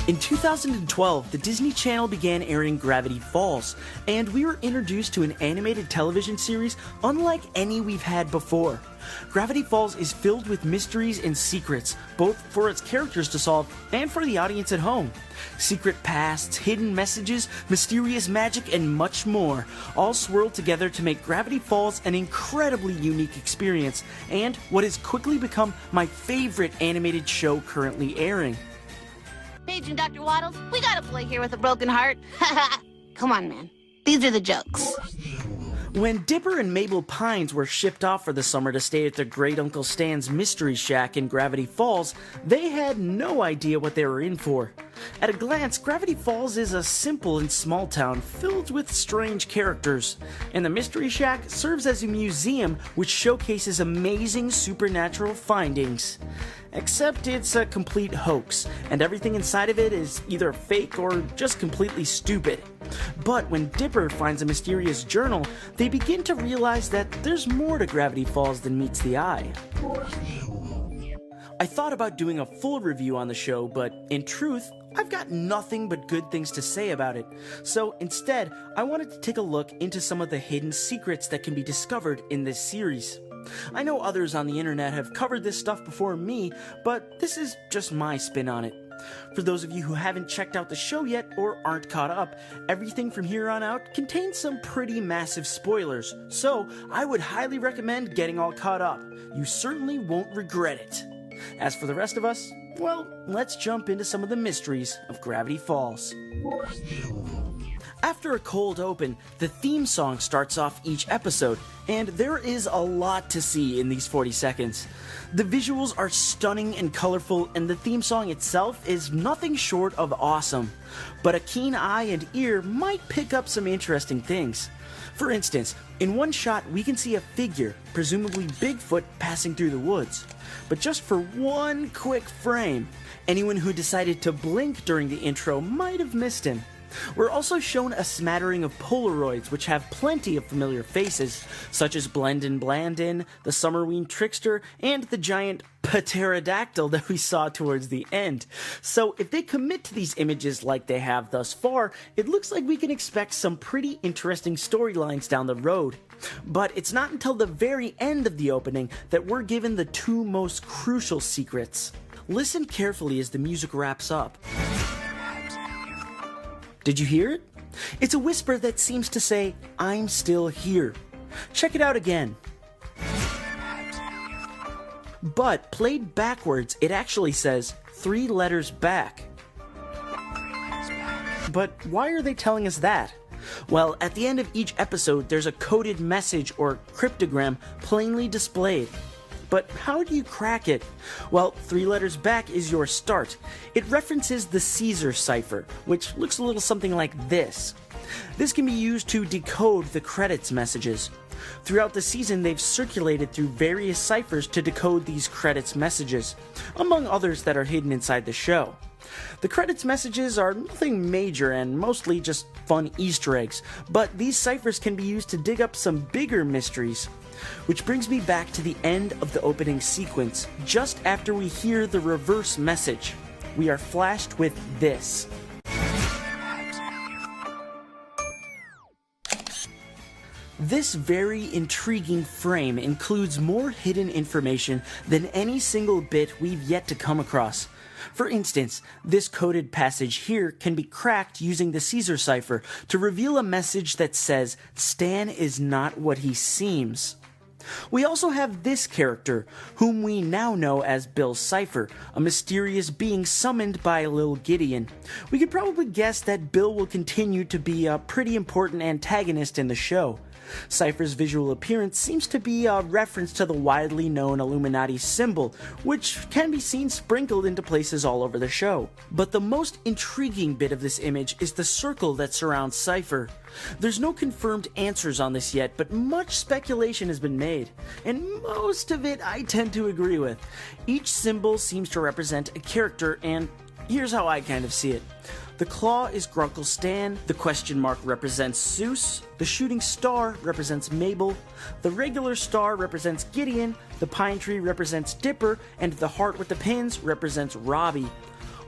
In 2012, the Disney Channel began airing Gravity Falls, and we were introduced to an animated television series unlike any we've had before. Gravity Falls is filled with mysteries and secrets, both for its characters to solve and for the audience at home. Secret pasts, hidden messages, mysterious magic, and much more, all swirled together to make Gravity Falls an incredibly unique experience, and what has quickly become my favorite animated show currently airing. Paige and Dr. Waddles, we gotta play here with a broken heart. Come on, man. These are the jokes. When Dipper and Mabel Pines were shipped off for the summer to stay at their great Uncle Stan's Mystery Shack in Gravity Falls, they had no idea what they were in for. At a glance, Gravity Falls is a simple and small town filled with strange characters, and the Mystery Shack serves as a museum which showcases amazing supernatural findings. Except it's a complete hoax, and everything inside of it is either fake or just completely stupid. But when Dipper finds a mysterious journal, they begin to realize that there's more to Gravity Falls than meets the eye. I thought about doing a full review on the show, but in truth, I've got nothing but good things to say about it. So instead, I wanted to take a look into some of the hidden secrets that can be discovered in this series. I know others on the internet have covered this stuff before me, but this is just my spin on it. For those of you who haven't checked out the show yet or aren't caught up, everything from here on out contains some pretty massive spoilers, so I would highly recommend getting all caught up. You certainly won't regret it. As for the rest of us, well, let's jump into some of the mysteries of Gravity Falls. After a cold open, the theme song starts off each episode, and there is a lot to see in these 40 seconds. The visuals are stunning and colorful, and the theme song itself is nothing short of awesome. But a keen eye and ear might pick up some interesting things. For instance, in one shot we can see a figure, presumably Bigfoot, passing through the woods. But just for one quick frame, anyone who decided to blink during the intro might have missed him. We're also shown a smattering of Polaroids which have plenty of familiar faces, such as Blendin Blandin, the Summerween Trickster, and the giant pterodactyl that we saw towards the end. So if they commit to these images like they have thus far, it looks like we can expect some pretty interesting storylines down the road. But it's not until the very end of the opening that we're given the two most crucial secrets. Listen carefully as the music wraps up. Did you hear it? It's a whisper that seems to say, "I'm still here." Check it out again. But played backwards, it actually says 3 letters back. But why are they telling us that? Well, at the end of each episode, there's a coded message or cryptogram plainly displayed. But how do you crack it? Well, 3 letters back is your start. It references the Caesar cipher, which looks a little something like this. This can be used to decode the credits messages. Throughout the season, they've circulated through various ciphers to decode these credits messages, among others that are hidden inside the show. The credits messages are nothing major and mostly just fun Easter eggs, but these ciphers can be used to dig up some bigger mysteries. Which brings me back to the end of the opening sequence, just after we hear the reverse message. We are flashed with this. This very intriguing frame includes more hidden information than any single bit we've yet to come across. For instance, this coded passage here can be cracked using the Caesar cipher to reveal a message that says, "Stan is not what he seems." We also have this character, whom we now know as Bill Cipher, a mysterious being summoned by Lil Gideon. We could probably guess that Bill will continue to be a pretty important antagonist in the show. Cypher's visual appearance seems to be a reference to the widely known Illuminati symbol, which can be seen sprinkled into places all over the show. But the most intriguing bit of this image is the circle that surrounds Cypher. There's no confirmed answers on this yet, but much speculation has been made, and most of it I tend to agree with. Each symbol seems to represent a character, and here's how I kind of see it. The claw is Grunkle Stan, the question mark represents Zeus, the shooting star represents Mabel, the regular star represents Gideon, the pine tree represents Dipper, and the heart with the pins represents Robbie.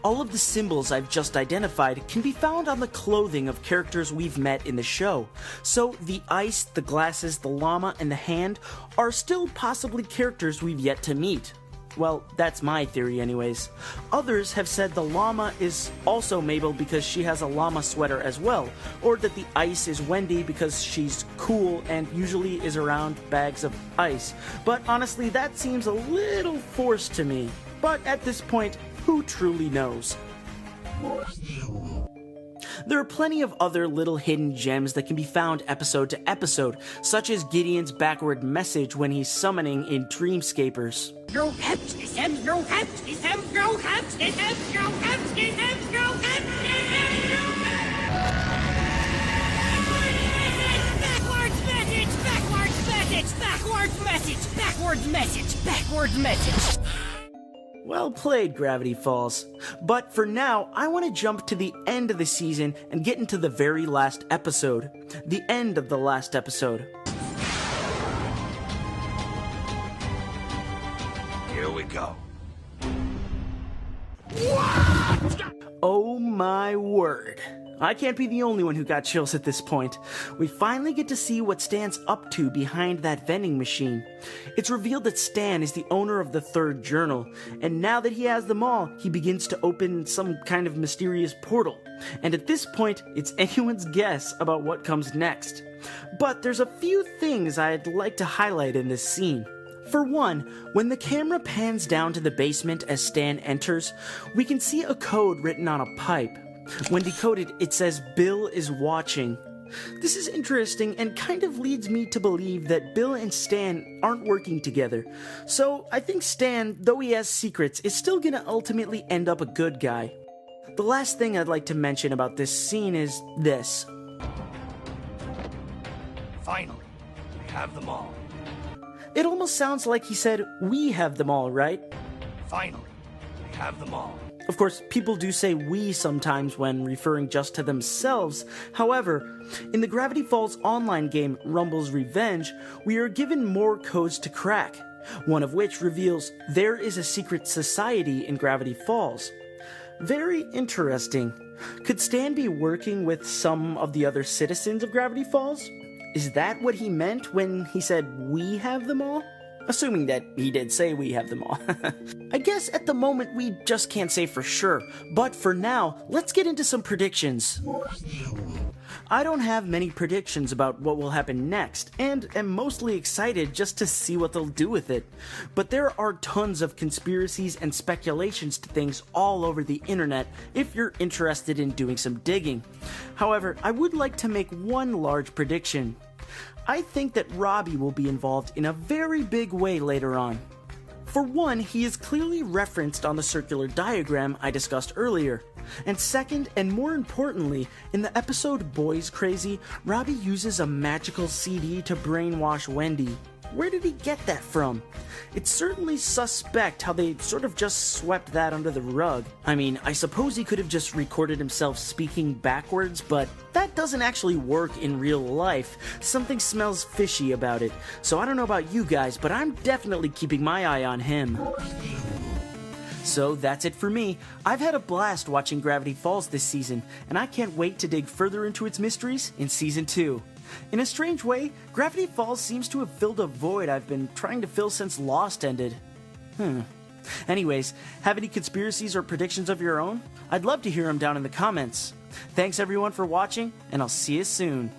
All of the symbols I've just identified can be found on the clothing of characters we've met in the show, so the ice, the glasses, the llama, and the hand are still possibly characters we've yet to meet. Well, that's my theory anyways. Others have said the llama is also Mabel because she has a llama sweater as well, or that the ice is Wendy because she's cool and usually is around bags of ice. But honestly, that seems a little forced to me. But at this point, who truly knows? There are plenty of other little hidden gems that can be found episode to episode, such as Gideon's backward message when he's summoning in Dreamscapers. Backwards message. Well played, Gravity Falls. But for now, I want to jump to the end of the season and get into the very last episode. The end of the last episode. Here we go. Oh my word. I can't be the only one who got chills at this point. We finally get to see what Stan's up to behind that vending machine. It's revealed that Stan is the owner of the third journal, and now that he has them all, he begins to open some kind of mysterious portal. And at this point, it's anyone's guess about what comes next. But there's a few things I'd like to highlight in this scene. For one, when the camera pans down to the basement as Stan enters, we can see a code written on a pipe. When decoded, it says Bill is watching. This is interesting and kind of leads me to believe that Bill and Stan aren't working together. So I think Stan, though he has secrets, is still gonna ultimately end up a good guy. The last thing I'd like to mention about this scene is this. Finally, we have them all. It almost sounds like he said, "We have them all," right? Finally, we have them all. Of course, people do say we sometimes when referring just to themselves. However, in the Gravity Falls online game Rumble's Revenge, we are given more codes to crack, one of which reveals there is a secret society in Gravity Falls. Very interesting. Could Stan be working with some of the other citizens of Gravity Falls? Is that what he meant when he said we have them all? Assuming that he did say we have them all. I guess at the moment we just can't say for sure, but for now, let's get into some predictions. I don't have many predictions about what will happen next, and am mostly excited just to see what they'll do with it. But there are tons of conspiracies and speculations to things all over the internet if you're interested in doing some digging. However, I would like to make one large prediction. I think that Robbie will be involved in a very big way later on. For one, he is clearly referenced on the circular diagram I discussed earlier. And second, and more importantly, in the episode Boys Crazy, Robbie uses a magical CD to brainwash Wendy. Where did he get that from? It's certainly suspect how they sort of just swept that under the rug. I mean, I suppose he could have just recorded himself speaking backwards, but that doesn't actually work in real life. Something smells fishy about it. So I don't know about you guys, but I'm definitely keeping my eye on him. So that's it for me. I've had a blast watching Gravity Falls this season, and I can't wait to dig further into its mysteries in Season 2. In a strange way, Gravity Falls seems to have filled a void I've been trying to fill since Lost ended. Anyways, have any conspiracies or predictions of your own? I'd love to hear them down in the comments. Thanks everyone for watching, and I'll see you soon.